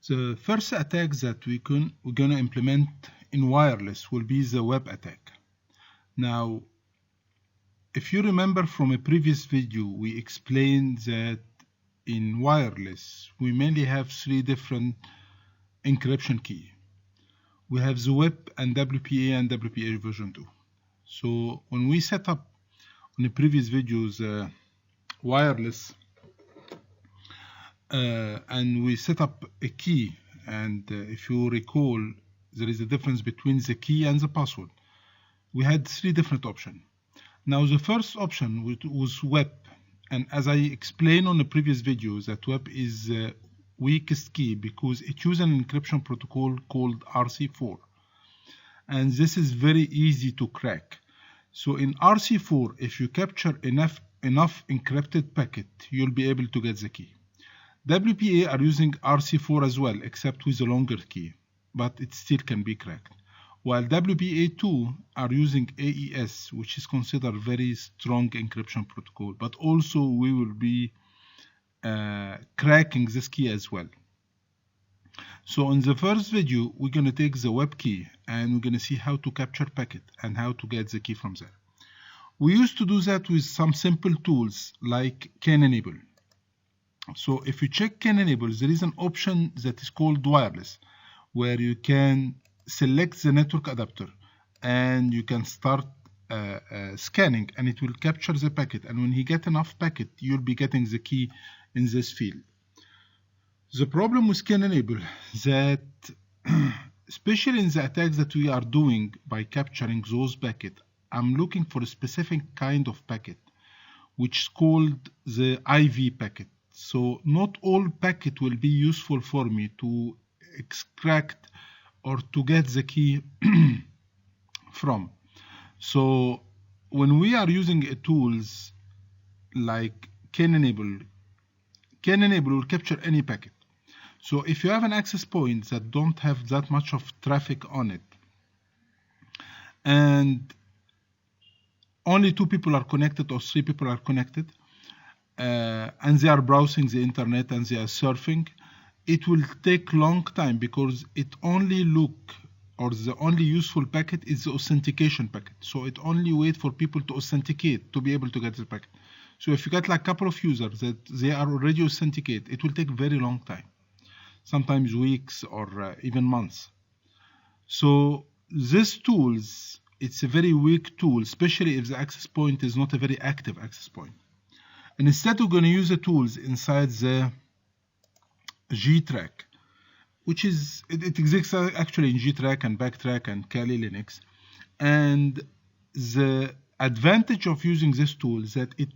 The first attack that we're going to implement in wireless will be the WEP attack. Now, if you remember from a previous video, we explained that in wireless, we mainly have three different encryption keys. We have the WEP and WPA and WPA version 2. So when we set up in the previous videos wireless and we set up a key, and if you recall, there is a difference between the key and the password. We had three different options. Now the first option was WEP, and as I explained on the previous video, that WEP is the weakest key because it uses an encryption protocol called RC4, and this is very easy to crack. So in RC4, if you capture enough encrypted packet, you'll be able to get the key. WPA are using RC4 as well, except with a longer key, but it still can be cracked. While WPA2 are using AES, which is considered very strong encryption protocol, but also we will be cracking this key as well. So in the first video, we're going to take the WEP key and we're going to see how to capture packet and how to get the key from there. We used to do that with some simple tools like CAN enable. So if you check CAN enable, there is an option that is called wireless, where you can select the network adapter and you can start scanning, and it will capture the packet, and when you get enough packet, you'll be getting the key in this field. The problem with CAN enable that especially in the attacks that we are doing by capturing those packets, I'm looking for a specific kind of packet which is called the IV packet. So not all packet will be useful for me to extract or to get the key from. So when we are using tools like CAN enable will capture any packet. So if you have an access point that don't have that much of traffic on it, and only 2 people are connected or 3 people are connected, and they are browsing the internet and they are surfing, it will take long time because it only the only useful packet is the authentication packet. So it only waits for people to authenticate to be able to get the packet. So if you get like a couple of users that they are already authenticated, it will take very long time, sometimes weeks or even months. So these tools, it's a very weak tool, especially if the access point is not a very active access point. And instead we're going to use the tools inside the GTrack, which is, it exists actually in GTrack and Backtrack and Kali Linux. And the advantage of using this tool is that it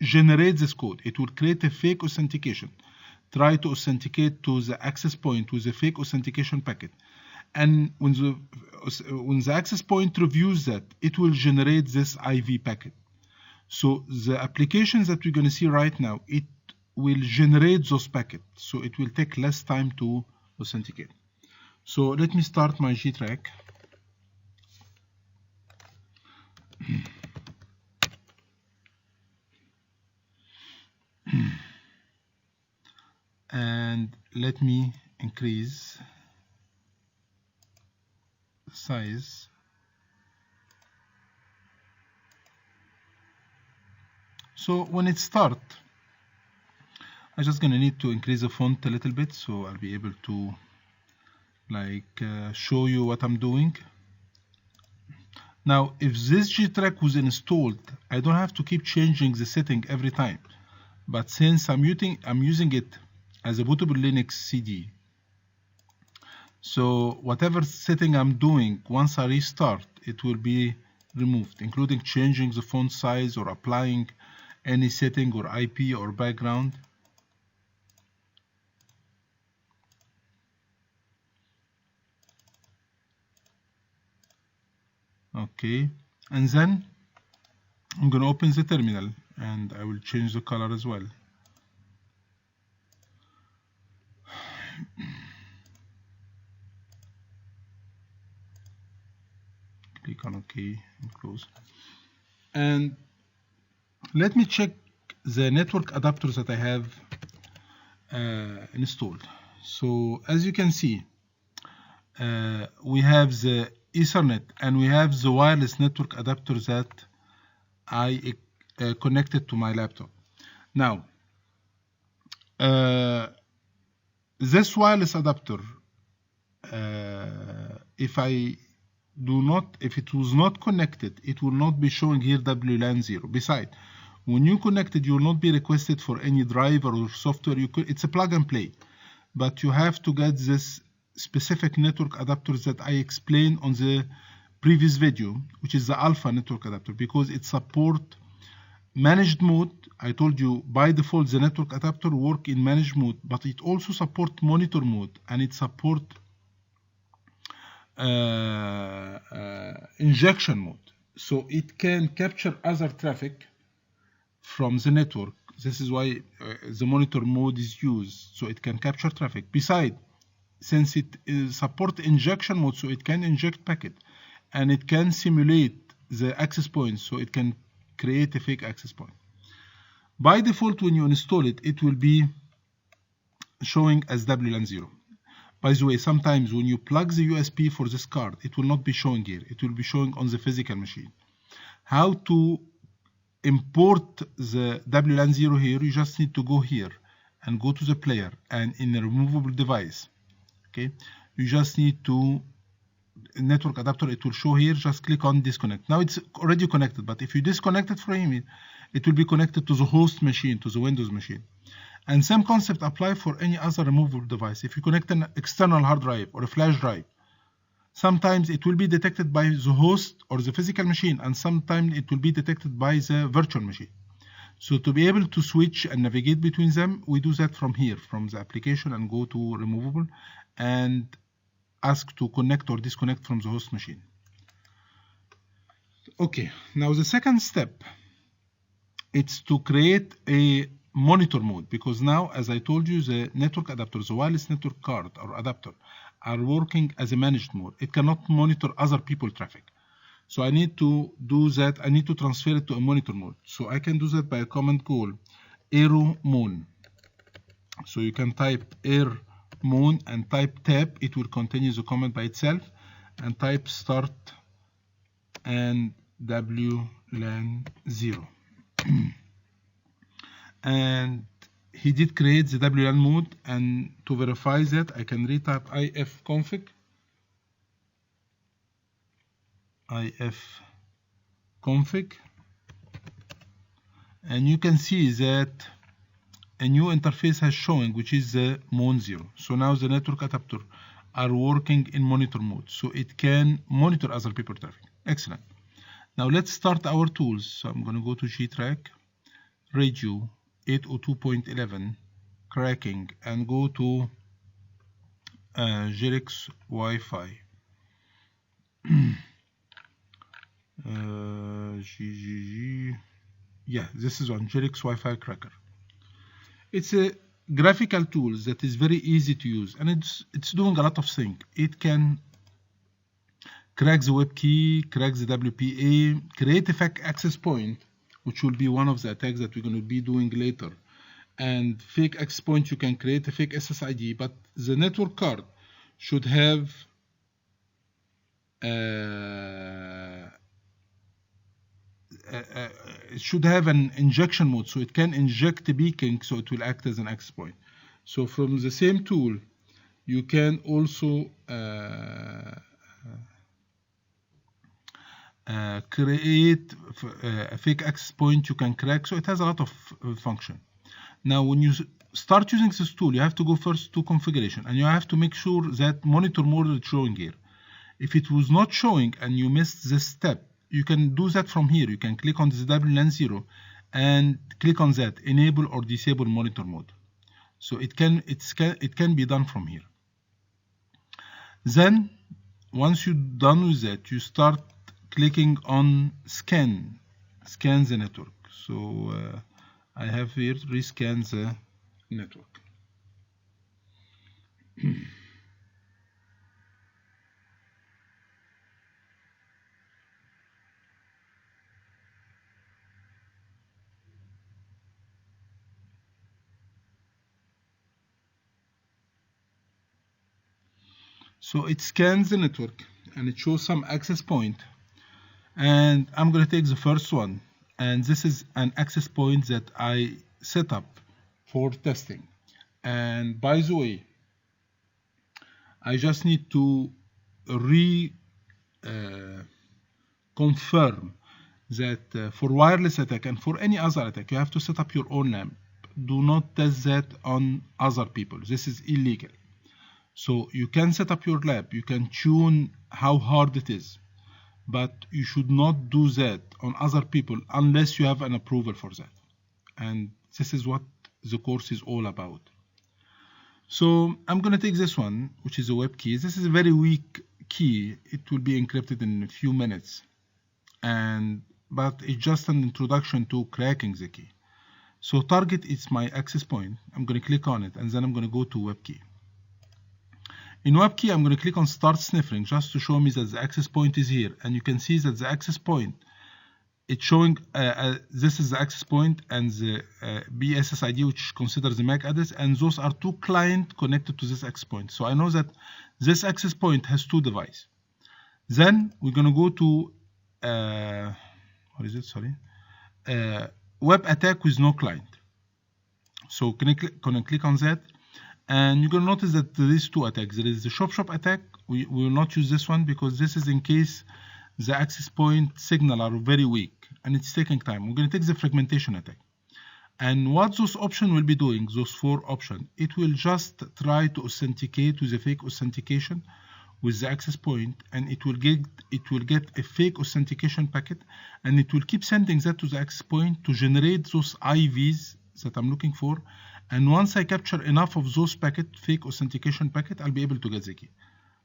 generates this code. It will create a fake authentication, try to authenticate to the access point with a fake authentication packet. And when the access point reviews that, it will generate this IV packet. So the applications that we're going to see right now, it will generate those packets. So it will take less time to authenticate. So let me start my GTrack. And let me increase the size. So when it starts, I'm just gonna need to increase the font a little bit so I'll be able to show you what I'm doing. Now, if this GTrack was installed, I don't have to keep changing the setting every time. But since I'm using it as a bootable Linux CD, so whatever setting I'm doing, once I restart, it will be removed, including changing the font size or applying any setting or IP or background. Okay, and then I'm going to open the terminal and I will change the color as well. Click on OK and close. And let me check the network adapters that I have installed. So as you can see, we have the Ethernet and we have the wireless network adapter that I connected to my laptop. Now, this wireless adapter, if it was not connected, it will not be showing here WLAN 0. Besides, when you connected, you will not be requested for any driver or software. It's a plug and play, but you have to get this specific network adapters that I explained on the previous video, which is the alpha network adapter, because it supports managed mode. I told you by default the network adapter work in managed mode, but it also supports monitor mode, and it supports injection mode. So it can capture other traffic from the network. This is why the monitor mode is used, so it can capture traffic. Besides, since it supports injection mode, so it can inject packet, and it can simulate the access points, so it can create a fake access point. By default, when you install it, it will be showing as WLAN 0. By the way, sometimes when you plug the USB for this card, it will not be showing here. It will be showing on the physical machine. How to import the WLAN 0 here? You just need to go here and go to the player, and in a removable device, okay, you just need to network adapter. It will show here. Just click on disconnect. Now it's already connected, but if you disconnect it from it, it will be connected to the host machine, to the Windows machine. And same concept apply for any other removable device. If you connect an external hard drive or a flash drive, sometimes it will be detected by the host or the physical machine, and sometimes it will be detected by the virtual machine. So to be able to switch and navigate between them, we do that from here, from the application, and go to removable and ask to connect or disconnect from the host machine. Okay, now the second step, it's to create a monitor mode, because now, as I told you, the network adapter, the wireless network card or adapter, are working as a managed mode. It cannot monitor other people's traffic. So I need to do that. I need to transfer it to a monitor mode. So I can do that by a command called arrow-mon. So you can type arrow-mon and type tab. It will continue the command by itself, and type start and WLAN 0. And he did create the WLAN mode, and to verify that, I can retype ifconfig, and you can see that a new interface has showing, which is the mon 0. So now the network adapter are working in monitor mode, so it can monitor other people's traffic. Excellent. Now let's start our tools. So I'm going to go to GTrack, radio 802.11, cracking, and go to GTrack Wi-Fi. Yeah, this is on GTrack Wi-Fi cracker. It's a graphical tool that is very easy to use, and it's doing a lot of things. It can crack the WEP key, crack the WPA, create a fake access point, which will be one of the attacks that we're going to be doing later. And fake access point, you can create a fake SSID, but the network card should have it should have an injection mode, so it can inject a beacon, so it will act as an access point. So from the same tool, you can also create a fake access point you can crack, so it has a lot of function. Now when you start using this tool, you have to go first to configuration, and you have to make sure that monitor mode is showing here. If it was not showing and you missed this step, you can do that from here. You can click on this WLAN 0 and click on that, enable or disable monitor mode. So it can be done from here. Then once you're done with that, you start clicking on scan the network. So I have here rescan the network. So it scans the network and it shows some access point, and I'm going to take the first one, and this is an access point that I set up for testing. And by the way, I just need to confirm that for wireless attack and for any other attack, you have to set up your own LAMP. Do not test that on other people. This is illegal. So you can set up your lab, you can tune how hard it is, but you should not do that on other people unless you have an approval for that. And this is what the course is all about. So I'm going to take this one, which is a WEP key. This is a very weak key. It will be encrypted in a few minutes, but it's just an introduction to cracking the key. So target is my access point. I'm going to click on it, and then I'm going to go to WEP key. In WEP key, I'm going to click on Start Sniffing just to show me that the access point is here. And you can see that the access point, it's showing this is the access point and the BSSID, which considers the MAC address, and those are two clients connected to this access point. So I know that this access point has two devices. Then we're going to go to web attack with no client. So going to click on that, and you're going to notice that there is two attacks. There is the shop attack. We will not use this one because this is in case the access point signal are very weak and it's taking time. We're going to take the fragmentation attack. And what those options will be doing, those four options, it will just try to authenticate with a fake authentication with the access point, and it will get a fake authentication packet, and it will keep sending that to the access point to generate those IVs that I'm looking for. And once I capture enough of those fake authentication packet, I'll be able to get the key.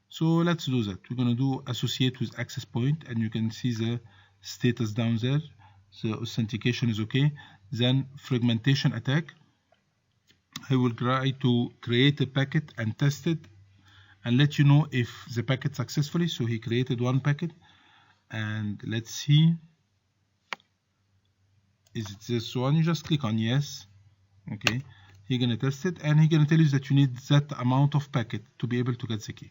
So let's do that. We're going to do associate with access point, and you can see the status down there. The authentication is okay. Then fragmentation attack. I will try to create a packet and test it and let you know if the packet successfully. So he created one packet, and let's see. Is it this one? You just click on yes. Okay. He's going to test it, and he's going to tell you that you need that amount of packet to be able to get the key.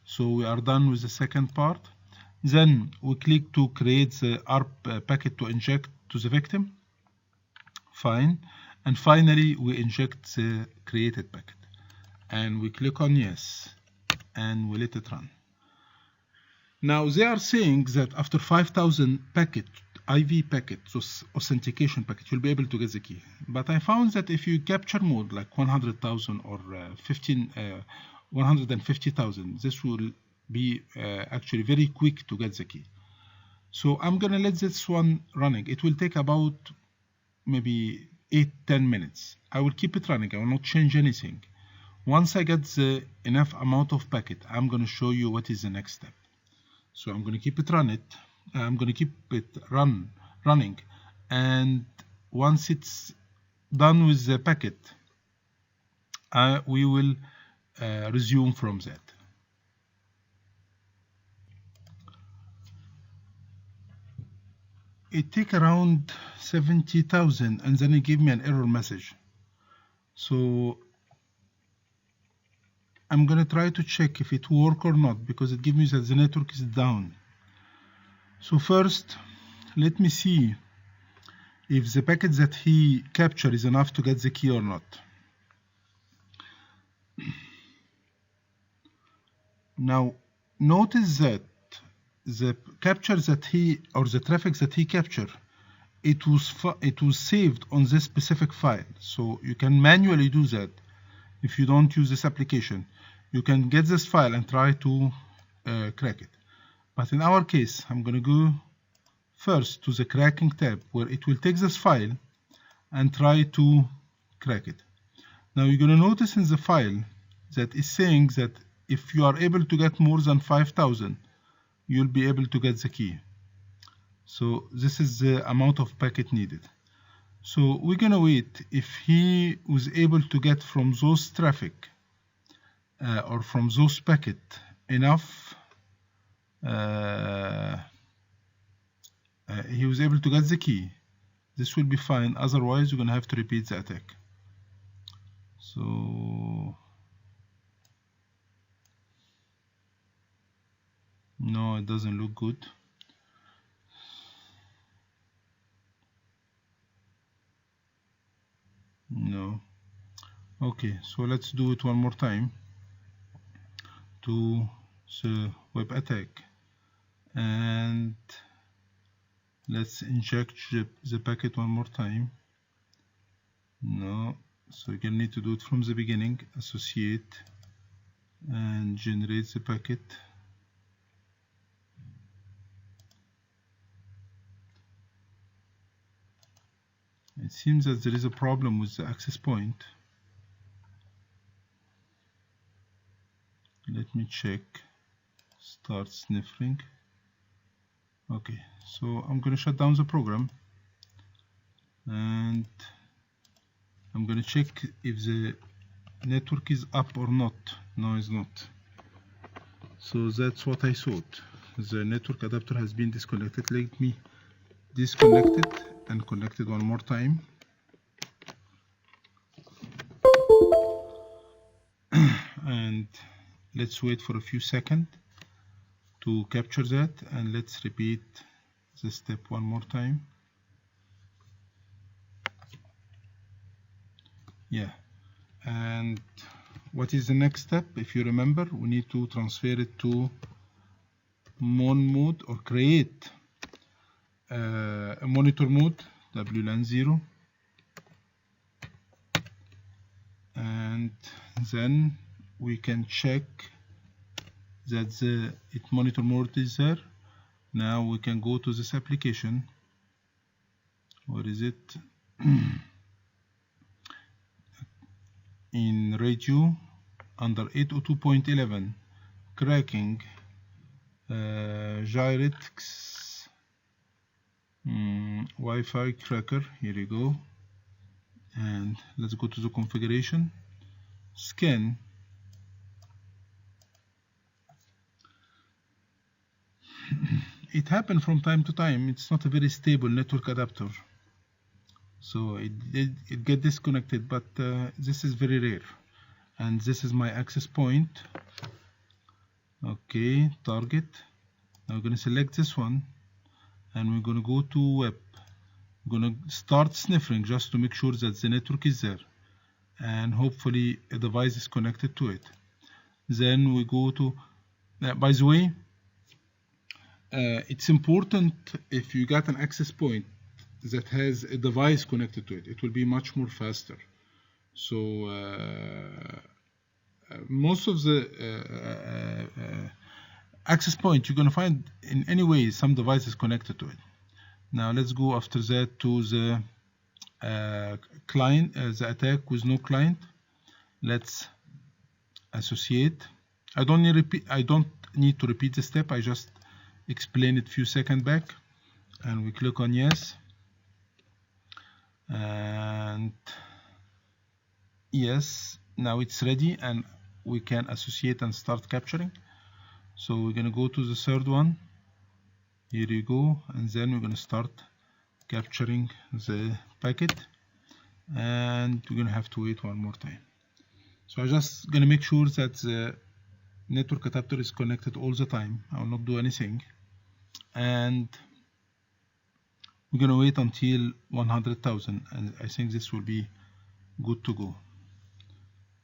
So we are done with the second part. Then we click to create the ARP packet to inject to the victim. Fine. And finally, we inject the created packet. And we click on yes, and we let it run. Now they are saying that after 5,000 packet, IV packet, so authentication packet, you'll be able to get the key. But I found that if you capture more, like 100,000 or 150,000, this will be actually very quick to get the key. So I'm gonna let this one running. It will take about maybe 8-10 minutes. I will keep it running. I will not change anything. Once I get the enough amount of packet, I'm gonna show you what is the next step. So I'm gonna keep it running, and once it's done with the packet, we will resume from that. It take around 70,000, and then it gave me an error message. So I'm gonna try to check if it work or not, because it gives me that the network is down. So first, let me see if the packet that he captured is enough to get the key or not. Now, notice that the capture that the traffic that he captured, it was saved on this specific file. So you can manually do that if you don't use this application. You can get this file and try to crack it. But in our case, I'm going to go first to the cracking tab, where it will take this file and try to crack it. Now you're going to notice in the file that it's saying that if you are able to get more than 5,000, you'll be able to get the key. So this is the amount of packet needed. So we're going to wait if he was able to get from those traffic or from those packet enough. He was able to get the key. This will be fine. Otherwise, you're going to have to repeat the attack. So No, it doesn't look good. No. Okay, so let's do it one more time to the web attack, and let's inject the packet one more time. No, so you're gonna need to do it from the beginning. Associate and generate the packet. It seems that there is a problem with the access point. Let me check. Start sniffing. Okay, so I'm gonna shut down the program, and I'm gonna check if the network is up or not. No, it's not. So that's what I thought. The network adapter has been disconnected. Let me disconnect it and connect it one more time. And let's wait for a few seconds to capture that, and let's repeat the step one more time. Yeah, and what is the next step? If you remember, we need to transfer it to mon mode, or create a monitor mode, WLAN 0, and then we can check that the monitor mode is there. Now we can go to this application. Where is it? In radio, under 802.11, cracking, GTrack, Wi-Fi cracker. Here you go. And let's go to the configuration. Scan. It happens from time to time. It's not a very stable network adapter, so it get disconnected, but this is very rare. And this is my access point. Okay, target. Now we're going to select this one, and we're going to go to web. We're going to start sniffing just to make sure that the network is there, and hopefully a device is connected to it. Then we go to, by the way, it's important if you got an access point that has a device connected to it, it will be much more faster. So most of the access point you're going to find in any way some device is connected to it. Now let's go after that to the client, the attack with no client. Let's associate. I don't need to repeat the step. I just explained it a few seconds back, and we click on yes, and yes, now it's ready and we can associate and start capturing. So we're going to go to the third one. Here you go, and then we're going to start capturing the packet, and we're going to have to wait one more time. So I'm just going to make sure that the network adapter is connected all the time. I will not do anything, and we're going to wait until 100,000, and I think this will be good to go.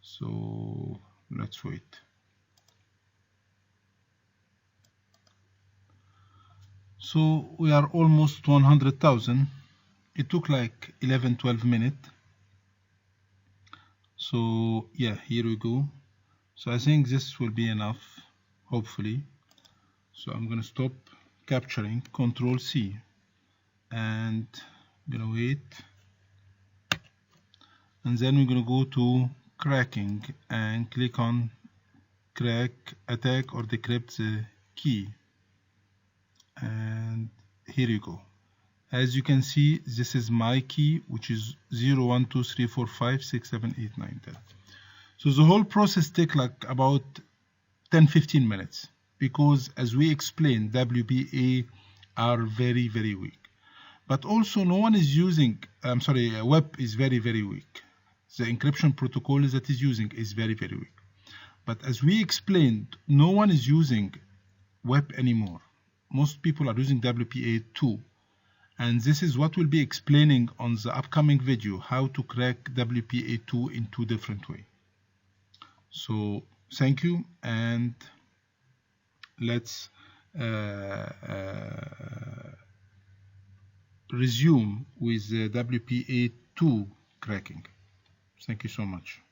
So let's wait. So we are almost 100,000. It took like 11-12 minutes. So yeah, here we go. So I think this will be enough, hopefully. So I'm gonna stop capturing, Control C, and I'm gonna wait, and then we're gonna go to cracking and click on crack, attack, or decrypt the key. And here you go. As you can see, this is my key, which is 0, 1, 2, 3, 4, 5, 6, 7, 8, 9, 10. So the whole process takes like about 10-15 minutes, because as we explained, WPA are very, very weak. But also no one is using, WEP is very, very weak. The encryption protocol that is using is very, very weak. But as we explained, no one is using WEP anymore. Most people are using WPA2, and this is what we'll be explaining on the upcoming video, how to crack WPA2 in 2 different ways. So thank you, and let's resume with the WPA2 cracking. Thank you so much.